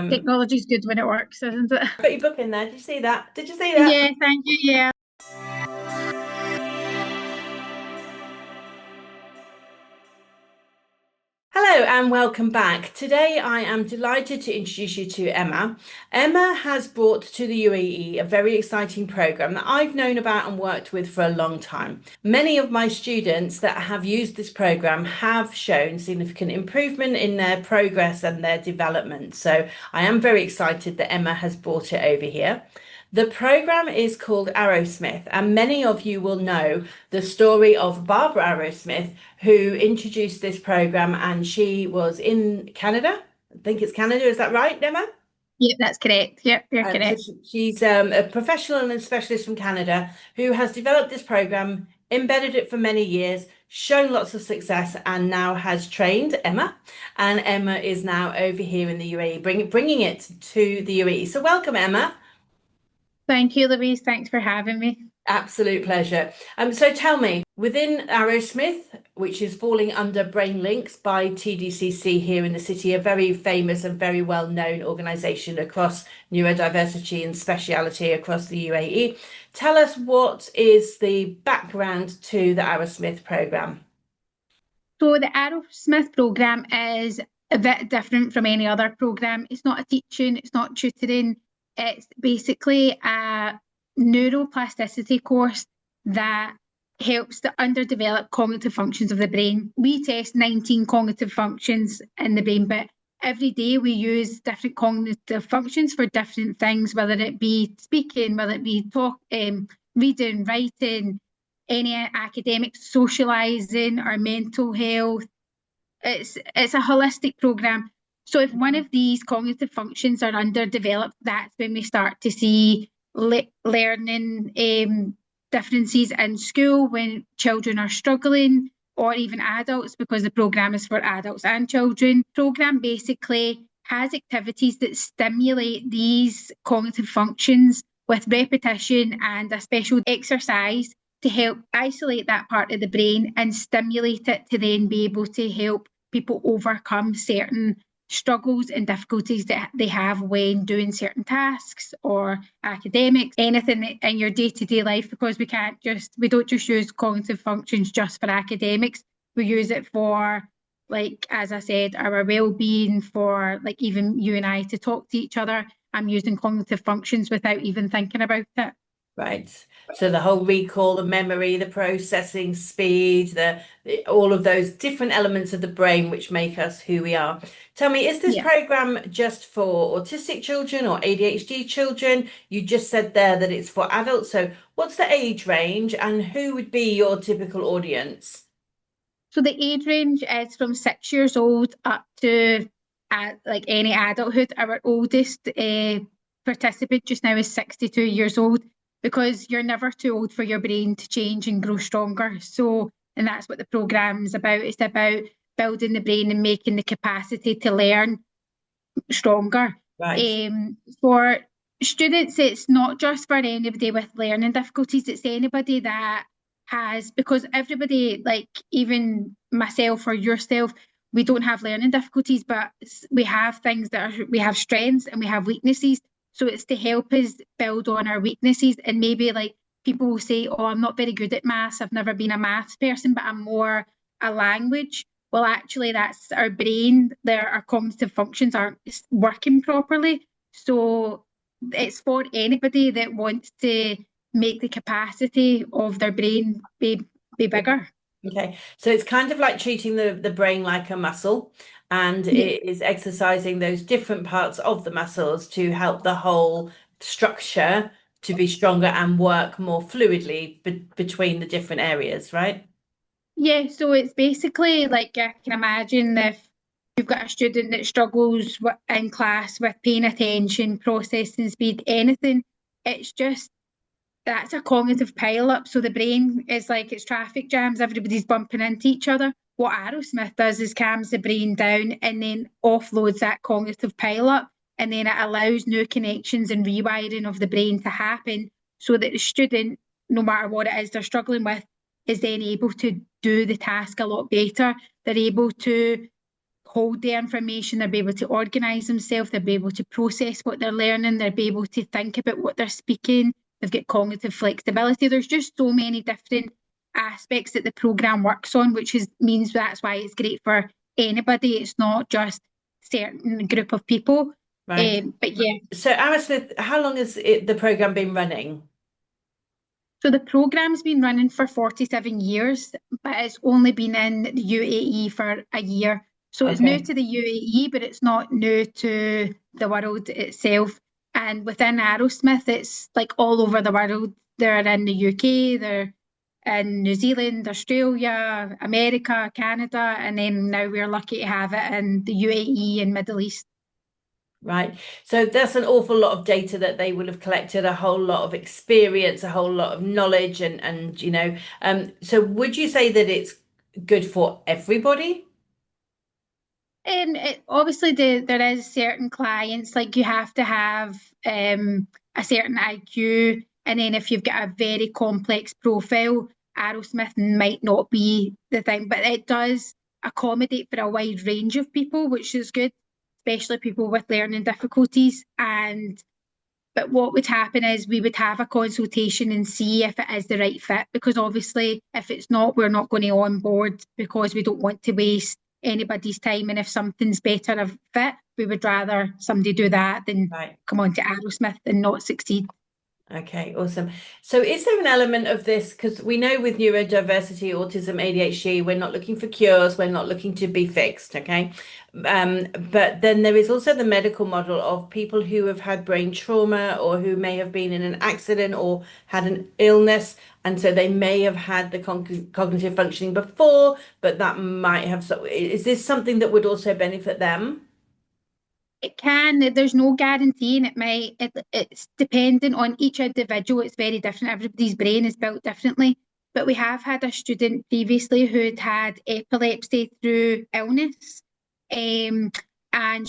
Technology's good when it works, isn't it? Put your book in there. Did you see that? Did you see that? Yeah, thank you. Yeah. Hello and welcome back. Today I am delighted to introduce you to Emma. Emma has brought to the UAE a very exciting program that I've known about and worked with for a long time. Many of my students that have used this program have shown significant improvement in their progress and their development. So I am very excited that Emma has brought it over here. The program is called Arrowsmith, and many of you will know the story of Barbara Arrowsmith, who introduced this program, and she was in Canada. I think it's Canada, is that right, Emma? Yep, that's correct. Yep, you're So correct. she's a professional and specialist from Canada who has developed this program, embedded it for many years, shown lots of success, and now has trained Emma. And Emma is now over here in the UAE, bringing it to the UAE. So welcome, Emma. Thank you, Louise. Thanks for having me. Absolute pleasure. So tell me, within Arrowsmith, which is falling under BrainLinks by TDCC here in the city, a very famous and very well-known organisation across neurodiversity and speciality across the UAE, tell us what is the background to the Arrowsmith programme? So the Arrowsmith program is a bit different from any other program. It's not a teaching, it's not tutoring. It's basically a neuroplasticity course that helps the underdeveloped cognitive functions of the brain. We test 19 cognitive functions in the brain, but every day we use different cognitive functions for different things, whether it be speaking, whether it be reading, writing, any academics, socialising, or mental health. It's a holistic program. So if one of these cognitive functions are underdeveloped, that's when we start to see learning differences in school, when children are struggling, or even adults, because the program is for adults and children. The program basically has activities that stimulate these cognitive functions with repetition and a special exercise to help isolate that part of the brain and stimulate it to then be able to help people overcome certain struggles and difficulties that they have when doing certain tasks or academics, anything in your day-to-day life, because we don't just use cognitive functions just for academics. We use it for, like, as I said, our well-being, for like even you and I to talk to each other. I'm using cognitive functions without even thinking about it. Right. So the whole recall, the memory, the processing speed, all of those different elements of the brain which make us who we are. Tell me, is this program just for autistic children or ADHD children? You just said there that it's for adults. So what's the age range and who would be your typical audience? So the age range is from 6 years old up to like any adulthood. Our oldest participant just now is 62 years old, because you're never too old for your brain to change and grow stronger. So, and that's what the program's about. It's about building the brain and making the capacity to learn stronger. Right. For students, it's not just for anybody with learning difficulties, it's anybody that has, because everybody, like even myself or yourself, we don't have learning difficulties, but we have things we have strengths and we have weaknesses. So it's to help us build on our weaknesses. And maybe like people will say, oh, I'm not very good at maths, I've never been a maths person, but I'm more a language. Well, actually, that's our brain. Our cognitive functions aren't working properly. So it's for anybody that wants to make the capacity of their brain be bigger. Okay, so it's kind of like treating the brain like a muscle, and it is exercising those different parts of the muscles to help the whole structure to be stronger and work more fluidly between the different areas, right? Yeah, so it's basically like, I can imagine if you've got a student that struggles in class with paying attention, processing speed, anything, it's just that's a cognitive pile-up. So the brain is like it's traffic jams, everybody's bumping into each other. What Arrowsmith does is calms the brain down and then offloads that cognitive pile-up, and then it allows new connections and rewiring of the brain to happen, so that the student, no matter what it is they're struggling with, is then able to do the task a lot better. They're able to hold the information, they'll be able to organise themselves, they'll be able to process what they're learning, they'll be able to think about what they're speaking, they've got cognitive flexibility. There's just so many different aspects that the programme works on, which means that's why it's great for anybody. It's not just certain group of people. Right. But yeah. So Arrowsmith, how long has the program been running? So the programme's been running for 47 years, but it's only been in the UAE for a year. So it's new Okay. to the UAE, but it's not new to the world itself. And within Arrowsmith, it's like all over the world. They're in the UK, they're in New Zealand, Australia, America, Canada, and then now we're lucky to have it in the UAE and Middle East. Right. So that's an awful lot of data that they will have collected, a whole lot of experience, a whole lot of knowledge, and so would you say that it's good for everybody? Obviously, there is certain clients, like you have to have a certain IQ, and then if you've got a very complex profile, Arrowsmith might not be the thing, but it does accommodate for a wide range of people, which is good, especially people with learning difficulties. But what would happen is we would have a consultation and see if it is the right fit, because obviously if it's not, we're not going to onboard, because we don't want to waste anybody's time. And if something's better of fit, we would rather somebody do that than Right. come on to Arrowsmith and not succeed. Okay, awesome. So is there an element of this, because we know with neurodiversity, autism, ADHD, we're not looking for cures, we're not looking to be fixed, okay? But then there is also the medical model of people who have had brain trauma or who may have been in an accident or had an illness, and so they may have had the cognitive functioning before, but that might have, so is this something that would also benefit them? It can, there's no guarantee, and it's dependent on each individual. It's very different. Everybody's brain is built differently. But we have had a student previously who'd had epilepsy through illness. And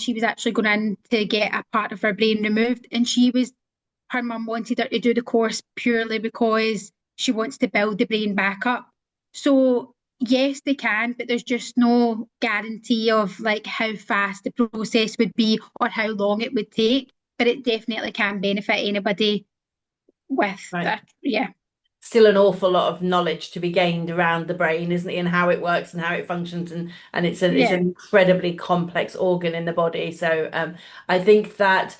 she was actually going in to get a part of her brain removed. And her mum wanted her to do the course purely because she wants to build the brain back up. So yes, they can, but there's just no guarantee of like how fast the process would be or how long it would take. But it definitely can benefit anybody with Right. that. Yeah. Still an awful lot of knowledge to be gained around the brain, isn't it, and how it works and how it functions, and it's Yeah. an incredibly complex organ in the body. So I think that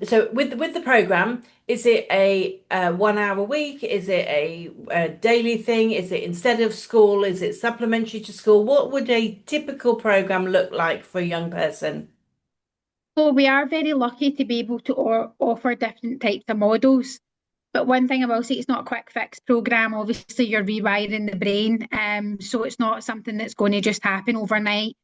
so with the program, is it a 1 hour a week? Is it a daily thing? Is it instead of school? Is it supplementary to school? What would a typical program look like for a young person? So we are very lucky to be able to offer different types of models. But one thing I will say, it's not a quick fix program. Obviously, you're rewiring the brain, so it's not something that's going to just happen overnight.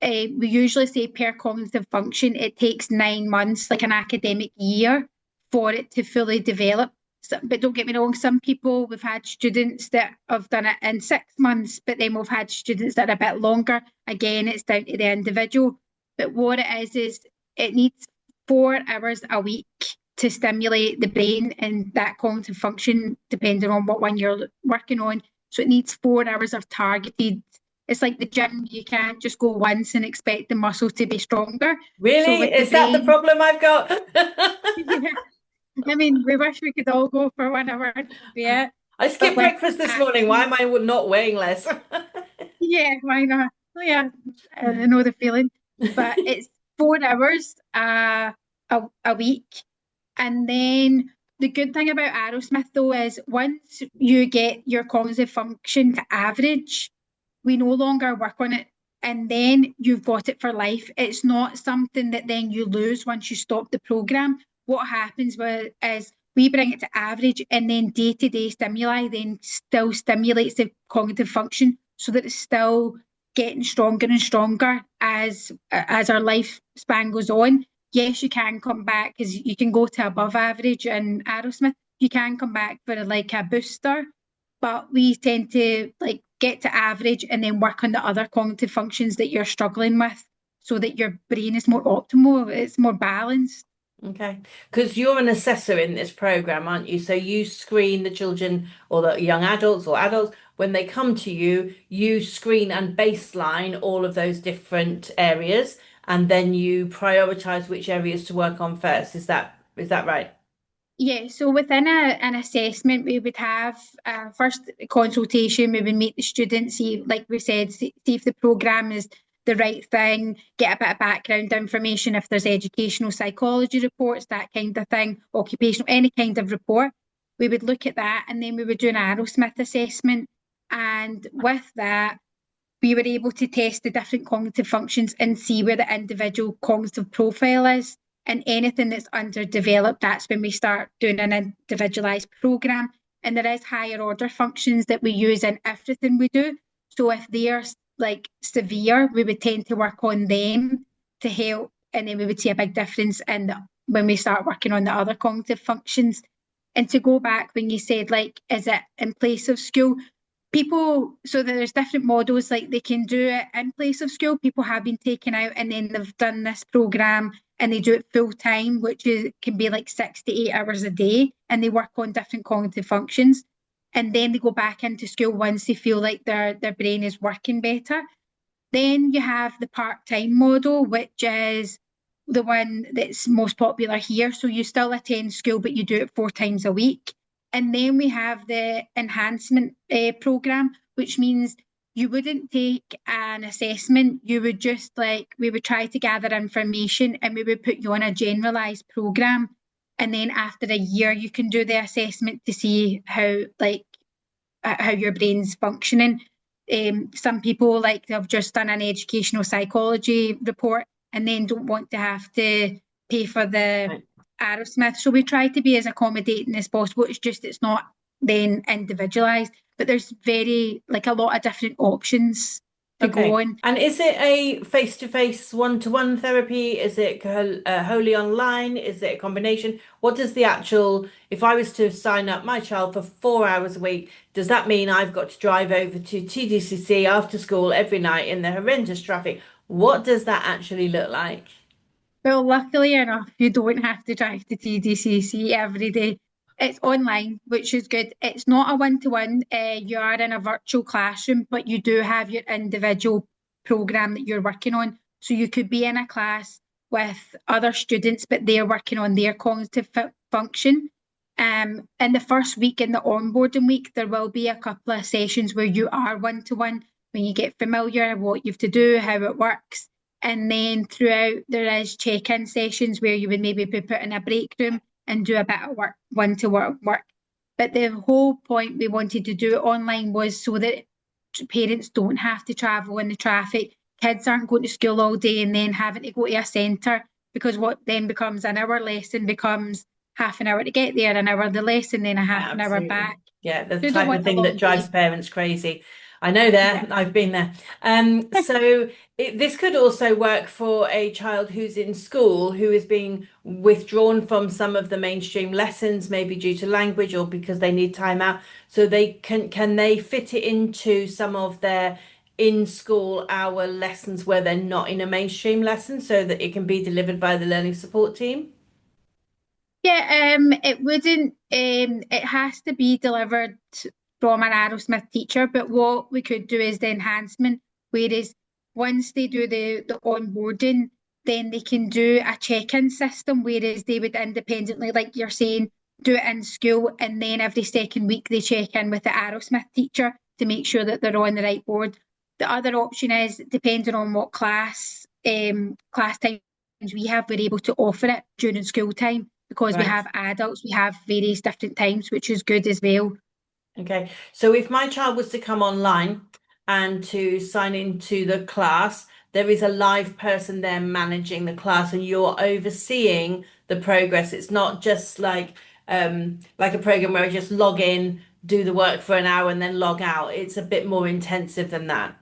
We usually say per cognitive function, it takes 9 months, like an academic year, for it to fully develop. So, but don't get me wrong, some people, we've had students that have done it in 6 months, but then we've had students that are a bit longer. Again, it's down to the individual. But what it is it needs 4 hours a week to stimulate the brain and that cognitive function, depending on what one you're working on. So it needs 4 hours of targeted. It's like the gym, you can't just go once and expect the muscle to be stronger. So Really? with the Is that the brain, problem I've got? yeah, I mean, we wish we could all go for 1 hour, yeah. I But skipped with breakfast this morning. Why action, am I not weighing less? yeah, why not? Oh, yeah, I know the feeling. But it's 4 hours a week. And then the good thing about Arrowsmith though is once you get your cognitive function to average, we no longer work on it, and then you've got it for life. It's not something that then you lose once you stop the program. What happens is we bring it to average, and then day-to-day stimuli then still stimulates the cognitive function so that it's still getting stronger and stronger as our lifespan goes on. Yes, you can come back because you can go to above average in Arrowsmith. You can come back for like a booster, but we tend to like get to average and then work on the other cognitive functions that you're struggling with so that your brain is more optimal, it's more balanced. Okay, because you're an assessor in this program, aren't you? So you screen the children or the young adults or adults when they come to you, you screen and baseline all of those different areas, and then you prioritize which areas to work on first. Is that right? Yeah, so within an assessment, we would have first consultation. We would meet the students, see, like we said, see if the programme is the right thing, get a bit of background information, if there's educational psychology reports, that kind of thing, occupational, any kind of report. We would look at that, and then we would do an Arrowsmith assessment. And with that, we were able to test the different cognitive functions and see where the individual cognitive profile is. And anything that's underdeveloped, that's when we start doing an individualized program. And there is higher order functions that we use in everything we do. So if they're like severe, we would tend to work on them to help, and then we would see a big difference in when we start working on the other cognitive functions. And to go back when you said, like, is it in place of school? People, so there's different models, like they can do it in place of school. People have been taken out and then they've done this program and they do it full time, which can be like 6 to 8 hours a day, and they work on different cognitive functions. And then they go back into school once they feel like their brain is working better. Then you have the part-time model, which is the one that's most popular here. So you still attend school, but you do it 4 times a week. And then we have the enhancement program, which means you wouldn't take an assessment. You would just we would try to gather information and we would put you on a generalized program. And then after a year, you can do the assessment to see how your brain's functioning. Some people they've just done an educational psychology report and then don't want to have to pay for the Arrowsmith. So we try to be as accommodating as possible. It's not then individualized, but there's a lot of different options to go on. And is it a face-to-face, one-to-one therapy? Is it wholly online? Is it a combination? What does the actual, if I was to sign up my child for 4 hours a week, does that mean I've got to drive over to TDCC after school every night in the horrendous traffic? What does that actually look like? Well, luckily enough, you don't have to drive to TDCC every day. It's online, which is good. It's not a one-to-one. You are in a virtual classroom, but you do have your individual program that you're working on. So you could be in a class with other students, but they're working on their cognitive function. In the first week, in the onboarding week, there will be a couple of sessions where you are one-to-one, when you get familiar, what you have to do, how it works. And then throughout, there is check-in sessions where you would maybe be put in a break room and do a bit of work, one-to-one work. But the whole point we wanted to do it online was so that parents don't have to travel in the traffic. Kids aren't going to school all day and then having to go to a centre, because what then becomes an hour lesson becomes half an hour to get there, an hour the lesson, then a half an hour back. Yeah, the So type of thing that drives parents crazy. I know Yeah. I've been there. So this could also work for a child who's in school who is being withdrawn from some of the mainstream lessons, maybe due to language or because they need time out. So they can they fit it into some of their in-school hour lessons where they're not in a mainstream lesson so that it can be delivered by the learning support team? Yeah, it wouldn't. It has to be delivered from an Arrowsmith teacher. But what we could do is the enhancement. Whereas once they do the onboarding, then they can do a check-in system. Whereas they would independently, like you're saying, do it in school, and then every second week they check in with the Arrowsmith teacher to make sure that they're on the right board. The other option is, depending on what class times we have, we're able to offer it during school time, because we Right. have adults, we have various different times, which is good as well. Okay, so if my child was to come online and to sign into the class, there is a live person there managing the class and you're overseeing the progress. It's not just like a program where I just log in, do the work for an hour and then log out. It's a bit more intensive than that.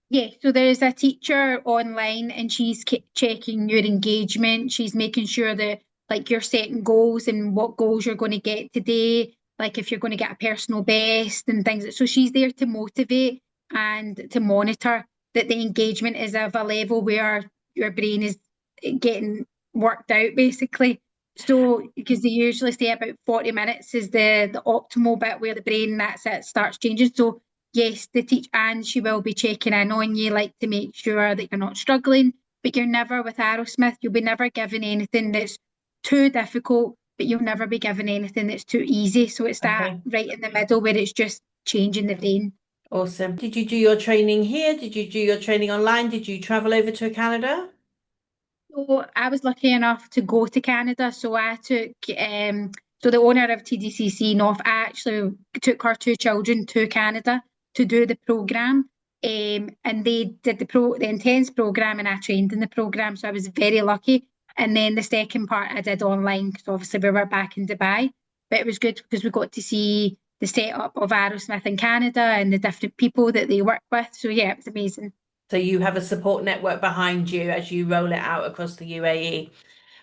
Yeah, so there is a teacher online and she's checking your engagement. She's making sure that you're setting goals and what goals you're going to get today, like if you're going to get a personal best and things. So she's there to motivate and to monitor that the engagement is of a level where your brain is getting worked out, basically. So because they usually say about 40 minutes is the optimal bit where the brain, that's it, starts changing. So yes, the teach and she will be checking in on you, like to make sure that you're not struggling. But you're never with Arrowsmith, you'll be never given anything that's too difficult, but you'll never be given anything that's too easy. So it's that right in the middle where it's just changing the brain. Awesome. Did you do your training here? Did you do your training online? Did you travel over to Canada? So I was lucky enough to go to Canada. So I took so the owner of TDCC North, I actually took her two children to Canada to do the program. And they did the intense program and I trained in the program. So I was very lucky. And then the second part I did online because obviously we were back in Dubai. But it was good because we got to see the setup of Arrowsmith in Canada and the different people that they work with. So yeah, it was amazing. So you have a support network behind you as you roll it out across the UAE.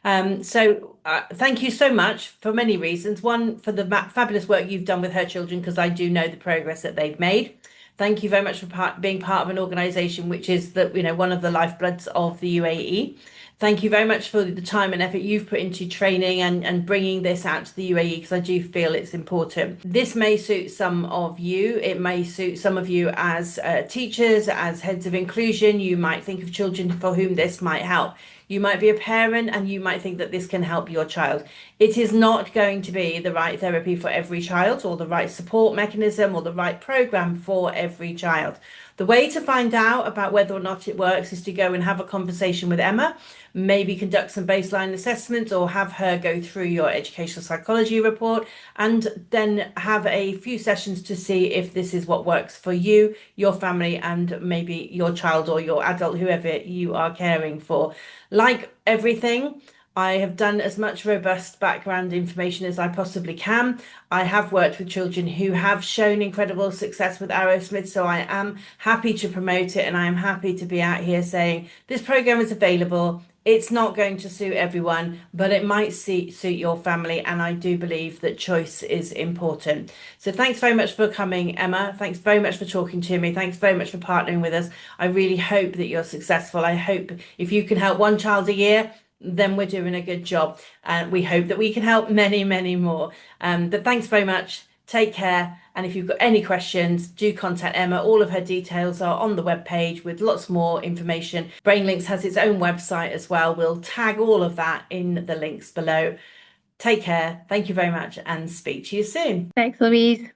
Thank you so much for many reasons. One, for the fabulous work you've done with her children, because I do know the progress that they've made. Thank you very much for being part of an organisation which is one of the lifebloods of the UAE. Thank you very much for the time and effort you've put into training and bringing this out to the UAE because I do feel it's important. This may suit some of you. It may suit some of you as teachers, as heads of inclusion. You might think of children for whom this might help. You might be a parent and you might think that this can help your child. It is not going to be the right therapy for every child or the right support mechanism or the right program for every child. The way to find out about whether or not it works is to go and have a conversation with Emma, maybe conduct some baseline assessments or have her go through your educational psychology report and then have a few sessions to see if this is what works for you, your family, and maybe your child or your adult, whoever you are caring for. Like everything, I have done as much robust background information as I possibly can. I have worked with children who have shown incredible success with Arrowsmith, so I am happy to promote it and I am happy to be out here saying this program is available. It's not going to suit everyone, but it might suit your family, and I do believe that choice is important. So thanks very much for coming, Emma. Thanks very much for talking to me. Thanks very much for partnering with us. I really hope that you're successful. I hope if you can help one child a year, then we're doing a good job. And we hope that we can help many, many more. But thanks very much. Take care. And if you've got any questions, do contact Emma. All of her details are on the webpage with lots more information. BrainLinks has its own website as well. We'll tag all of that in the links below. Take care. Thank you very much and speak to you soon. Thanks, Louise.